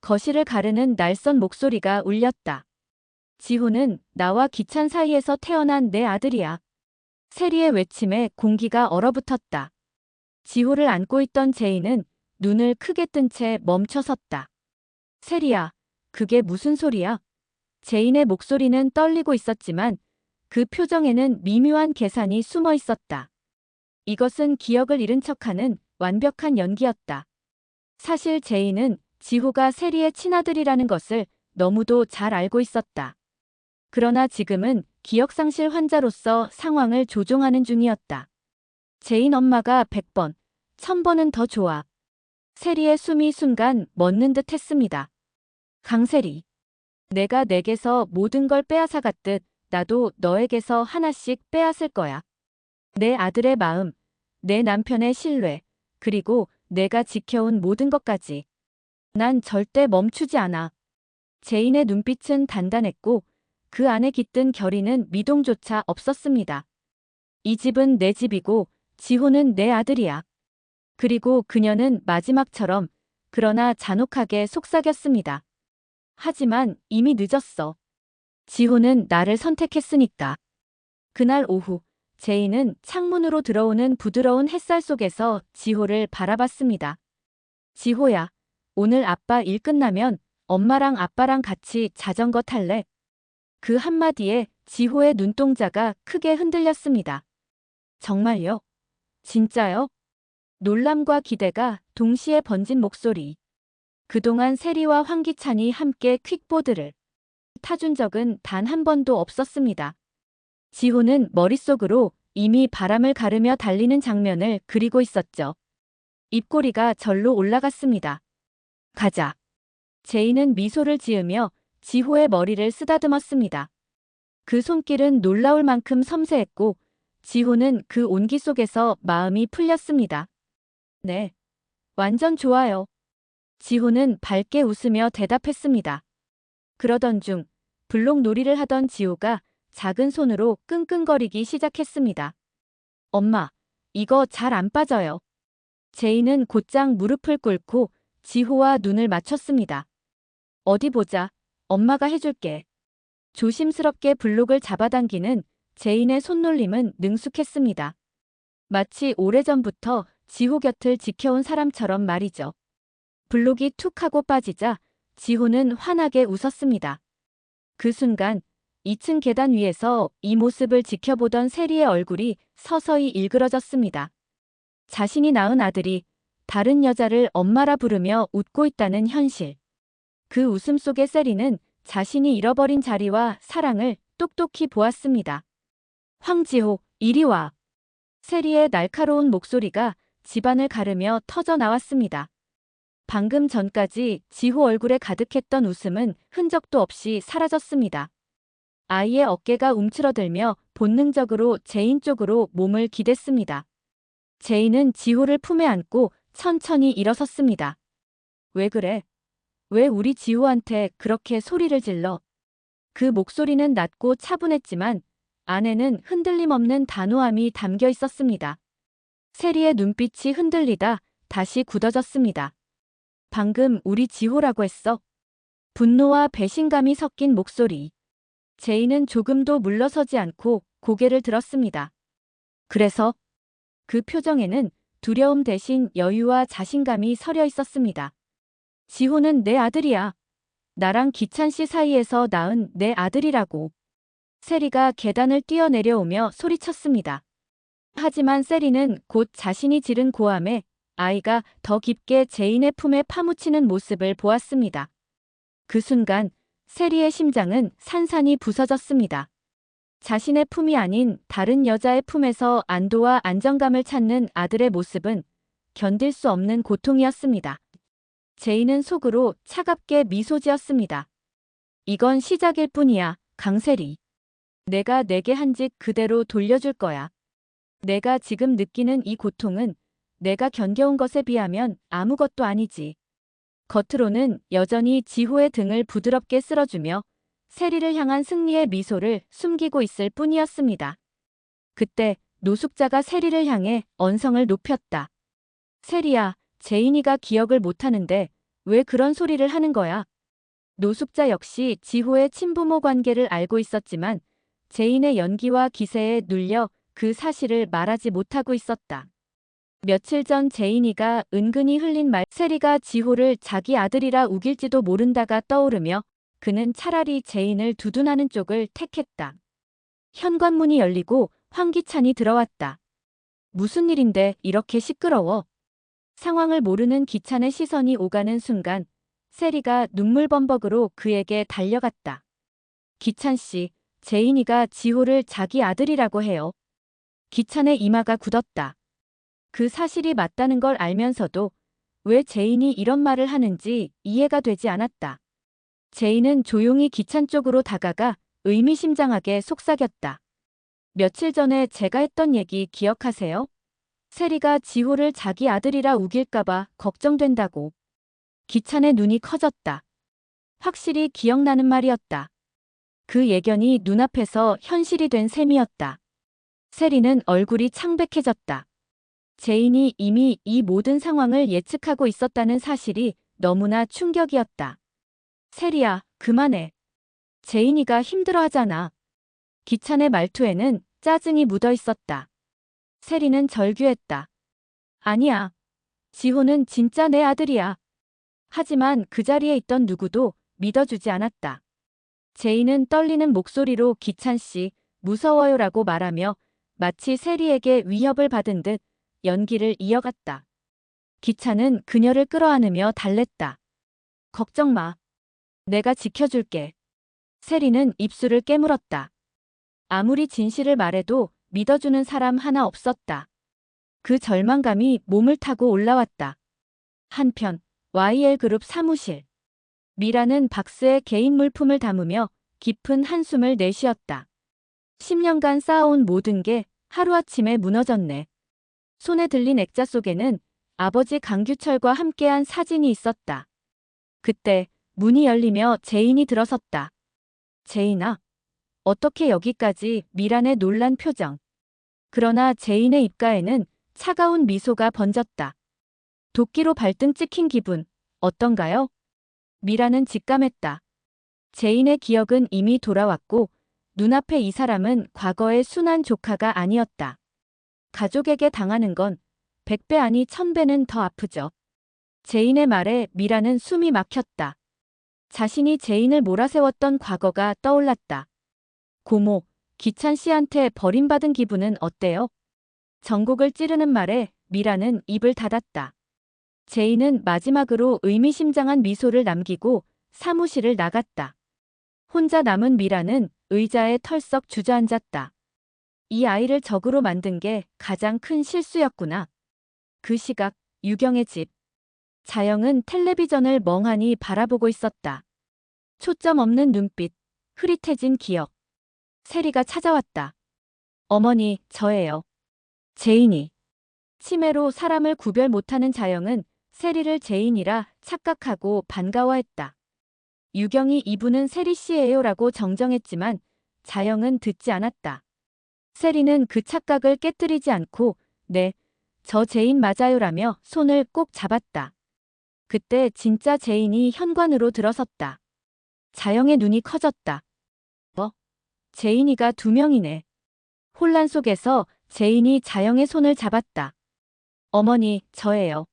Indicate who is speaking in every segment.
Speaker 1: 거실을 가르는 날선 목소리가 울렸다. 지호는 나와 기찬 사이에서 태어난 내 아들이야. 세리의 외침에 공기가 얼어붙었다. 지호를 안고 있던 제이는 눈을 크게 뜬 채 멈춰섰다. 세리야, 그게 무슨 소리야? 제인의 목소리는 떨리고 있었지만 그 표정에는 미묘한 계산이 숨어 있었다. 이것은 기억을 잃은 척하는 완벽한 연기였다. 사실 제인은 지호가 세리의 친아들이라는 것을 너무도 잘 알고 있었다. 그러나 지금은 기억상실 환자로서 상황을 조종하는 중이었다. 제인 엄마가 100번, 1000번은 더 좋아. 세리의 숨이 순간 멎는 듯 했습니다. 강세리. 내가 내게서 모든 걸 빼앗아갔듯 나도 너에게서 하나씩 빼앗을 거야. 내 아들의 마음, 내 남편의 신뢰, 그리고 내가 지켜온 모든 것까지. 난 절대 멈추지 않아. 제인의 눈빛은 단단했고 그 안에 깃든 결의는 미동조차 없었습니다. 이 집은 내 집이고 지호는 내 아들이야. 그리고 그녀는 마지막처럼 그러나 잔혹하게 속삭였습니다. 하지만 이미 늦었어. 지호는 나를 선택했으니까. 그날 오후 제인은 창문으로 들어오는 부드러운 햇살 속에서 지호를 바라봤습니다. 지호야, 오늘 아빠 일 끝나면 엄마랑 아빠랑 같이 자전거 탈래? 그 한마디에 지호의 눈동자가 크게 흔들렸습니다. 정말요? 진짜요? 놀람과 기대가 동시에 번진 목소리. 그동안 세리와 황기찬이 함께 퀵보드를 타준 적은 단 한 번도 없었습니다. 지호는 머릿속으로 이미 바람을 가르며 달리는 장면을 그리고 있었죠. 입꼬리가 절로 올라갔습니다. 가자. 제이는 미소를 지으며 지호의 머리를 쓰다듬었습니다. 그 손길은 놀라울 만큼 섬세했고 지호는 그 온기 속에서 마음이 풀렸습니다. 네. 완전 좋아요. 지호는 밝게 웃으며 대답했습니다. 그러던 중 블록 놀이를 하던 지호가 작은 손으로 끙끙거리기 시작했습니다. 엄마, 이거 잘 안 빠져요. 제이는 곧장 무릎을 꿇고 지호와 눈을 맞췄습니다. 어디 보자. 엄마가 해줄게. 조심스럽게 블록을 잡아당기는 제인의 손놀림은 능숙했습니다. 마치 오래전부터 지호 곁을 지켜온 사람처럼 말이죠. 블록이 툭 하고 빠지자 지호는 환하게 웃었습니다. 그 순간 2층 계단 위에서 이 모습을 지켜보던 세리의 얼굴이 서서히 일그러졌습니다. 자신이 낳은 아들이 다른 여자를 엄마라 부르며 웃고 있다는 현실. 그 웃음 속의 세리는 자신이 잃어버린 자리와 사랑을 똑똑히 보았습니다. 황지호, 이리 와. 세리의 날카로운 목소리가 집안을 가르며 터져 나왔습니다. 방금 전까지 지호 얼굴에 가득했던 웃음은 흔적도 없이 사라졌습니다. 아이의 어깨가 움츠러들며 본능적으로 제인 쪽으로 몸을 기댔습니다. 제인은 지호를 품에 안고 천천히 일어섰습니다. 왜 그래? 왜 우리 지호한테 그렇게 소리를 질러? 그 목소리는 낮고 차분했지만 안에는 흔들림 없는 단호함이 담겨 있었습니다. 세리의 눈빛이 흔들리다 다시 굳어졌습니다. 방금 우리 지호라고 했어? 분노와 배신감이 섞인 목소리. 제이는 조금도 물러서지 않고 고개를 들었습니다. 그래서 그 표정에는 두려움 대신 여유와 자신감이 서려 있었습니다. 지호는 내 아들이야. 나랑 기찬 씨 사이에서 낳은 내 아들이라고. 세리가 계단을 뛰어내려오며 소리쳤습니다. 하지만 세리는 곧 자신이 지른 고함에 아이가 더 깊게 제인의 품에 파묻히는 모습을 보았습니다. 그 순간 세리의 심장은 산산이 부서졌습니다. 자신의 품이 아닌 다른 여자의 품에서 안도와 안정감을 찾는 아들의 모습은 견딜 수 없는 고통이었습니다. 제인은 속으로 차갑게 미소 지었습니다. 이건 시작일 뿐이야, 강세리. 내가 내게 한 짓 그대로 돌려줄 거야. 내가 지금 느끼는 이 고통은 내가 견뎌온 것에 비하면 아무것도 아니지. 겉으로는 여전히 지호의 등을 부드럽게 쓸어주며 세리를 향한 승리의 미소를 숨기고 있을 뿐이었습니다. 그때 노숙자가 세리를 향해 언성을 높였다. 세리야, 제인이가 기억을 못하는데 왜 그런 소리를 하는 거야? 노숙자 역시 지호의 친부모 관계를 알고 있었지만 제인의 연기와 기세에 눌려 그 사실을 말하지 못하고 있었다. 며칠 전 제인이가 은근히 흘린 말, 세리가 지호를 자기 아들이라 우길지도 모른다가 떠오르며 그는 차라리 제인을 두둔하는 쪽을 택했다. 현관문이 열리고 황기찬이 들어왔다. 무슨 일인데 이렇게 시끄러워? 상황을 모르는 기찬의 시선이 오가는 순간 세리가 눈물범벅으로 그에게 달려갔다. 기찬 씨, 제인이가 지호를 자기 아들이라고 해요. 기찬의 이마가 굳었다. 그 사실이 맞다는 걸 알면서도 왜 제인이 이런 말을 하는지 이해가 되지 않았다. 제인은 조용히 기찬 쪽으로 다가가 의미심장하게 속삭였다. 며칠 전에 제가 했던 얘기 기억하세요? 세리가 지호를 자기 아들이라 우길까봐 걱정된다고. 기찬의 눈이 커졌다. 확실히 기억나는 말이었다. 그 예견이 눈앞에서 현실이 된 셈이었다. 세리는 얼굴이 창백해졌다. 제인이 이미 이 모든 상황을 예측하고 있었다는 사실이 너무나 충격이었다. 세리야, 그만해. 제인이가 힘들어하잖아. 기찬의 말투에는 짜증이 묻어 있었다. 세리는 절규했다. 아니야. 지호는 진짜 내 아들이야. 하지만 그 자리에 있던 누구도 믿어주지 않았다. 제인은 떨리는 목소리로 기찬 씨, 무서워요라고 말하며 마치 세리에게 위협을 받은 듯 연기를 이어갔다. 기찬은 그녀를 끌어안으며 달랬다. 걱정 마. 내가 지켜줄게. 세리는 입술을 깨물었다. 아무리 진실을 말해도 믿어주는 사람 하나 없었다. 그 절망감이 몸을 타고 올라왔다. 한편 YL그룹 사무실. 미라는 박스에 개인 물품을 담으며 깊은 한숨을 내쉬었다. 10년간 쌓아온 모든 게 하루아침에 무너졌네. 손에 들린 액자 속에는 아버지 강규철과 함께한 사진이 있었다. 그때 문이 열리며 제인이 들어섰다. 제인아, 어떻게 여기까지? 미란의 놀란 표정. 그러나 제인의 입가에는 차가운 미소가 번졌다. 도끼로 발등 찍힌 기분, 어떤가요? 미라는 직감했다. 제인의 기억은 이미 돌아왔고 눈앞에 이 사람은 과거의 순한 조카가 아니었다. 가족에게 당하는 건 100배 아니 1000배는 더 아프죠. 제인의 말에 미라는 숨이 막혔다. 자신이 제인을 몰아세웠던 과거가 떠올랐다. 고모, 기찬 씨한테 버림받은 기분은 어때요? 전곡을 찌르는 말에 미라는 입을 닫았다. 제인은 마지막으로 의미심장한 미소를 남기고 사무실을 나갔다. 혼자 남은 미라는 의자에 털썩 주저앉았다. 이 아이를 적으로 만든 게 가장 큰 실수였구나. 그 시각, 유경의 집. 자영은 텔레비전을 멍하니 바라보고 있었다. 초점 없는 눈빛, 흐릿해진 기억. 세리가 찾아왔다. 어머니, 저예요. 제인이. 치매로 사람을 구별 못하는 자영은 세리를 제인이라 착각하고 반가워했다. 유경이 이분은 세리 씨예요라고 정정했지만 자영은 듣지 않았다. 세리는 그 착각을 깨뜨리지 않고 네, 저 제인 맞아요라며 손을 꼭 잡았다. 그때 진짜 제인이 현관으로 들어섰다. 자영의 눈이 커졌다. 제인이가 2명이네. 혼란 속에서 제인이 자영의 손을 잡았다. 어머니, 저예요.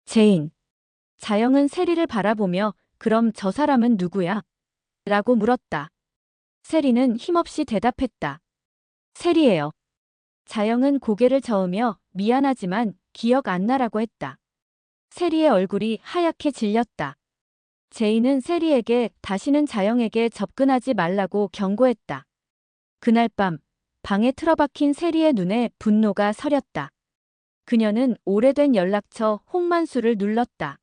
Speaker 1: 제인. 자영은 세리를 바라보며 그럼 저 사람은 누구야? 라고 물었다. 세리는 힘없이 대답했다. 세리예요. 자영은 고개를 저으며 미안하지만 기억 안 나라고 했다. 세리의 얼굴이 하얗게 질렸다. 제인은 세리에게 다시는 자영에게 접근하지 말라고 경고했다. 그날 밤 방에 틀어박힌 세리의 눈에 분노가 서렸다. 그녀는 오래된 연락처 홍만수를 눌렀다.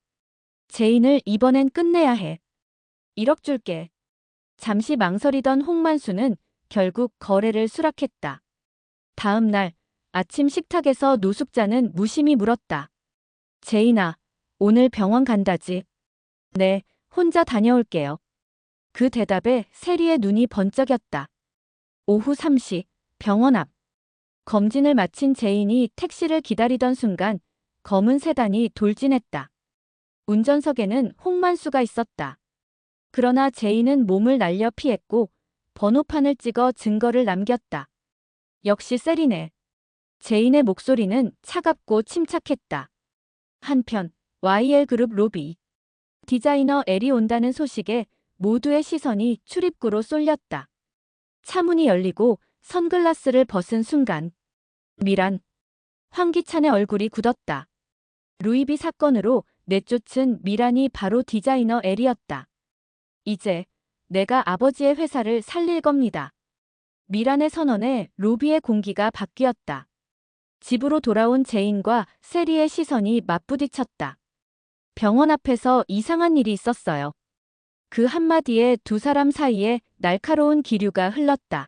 Speaker 1: 제인을 이번엔 끝내야 해. 1억 줄게. 잠시 망설이던 홍만수는 결국 거래를 수락했다. 다음 날 아침 식탁에서 노숙자는 무심히 물었다. 제인아, 오늘 병원 간다지? 네, 혼자 다녀올게요. 그 대답에 세리의 눈이 번쩍였다. 오후 3시, 병원 앞. 검진을 마친 제인이 택시를 기다리던 순간 검은 세단이 돌진했다. 운전석에는 홍만수가 있었다. 그러나 제인은 몸을 날려 피했고 번호판을 찍어 증거를 남겼다. 역시 세리네. 제인의 목소리는 차갑고 침착했다. 한편 YL그룹 로비. 디자이너 엘이 온다는 소식에 모두의 시선이 출입구로 쏠렸다. 차문이 열리고 선글라스를 벗은 순간 미란, 황기찬의 얼굴이 굳었다. 루이비 사건으로 내쫓은 미란이 바로 디자이너 엘이었다. 이제 내가 아버지의 회사를 살릴 겁니다. 미란의 선언에 로비의 공기가 바뀌었다. 집으로 돌아온 제인과 세리의 시선이 맞부딪혔다. 병원 앞에서 이상한 일이 있었어요. 그 한마디에 두 사람 사이에 날카로운 기류가 흘렀다.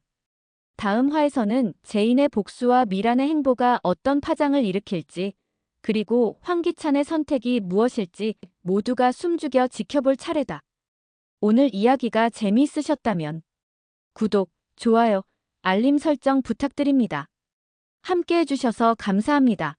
Speaker 1: 다음 화에서는 제인의 복수와 미란의 행보가 어떤 파장을 일으킬지, 그리고 황기찬의 선택이 무엇일지 모두가 숨죽여 지켜볼 차례다. 오늘 이야기가 재미있으셨다면 구독, 좋아요, 알림 설정 부탁드립니다. 함께 해주셔서 감사합니다.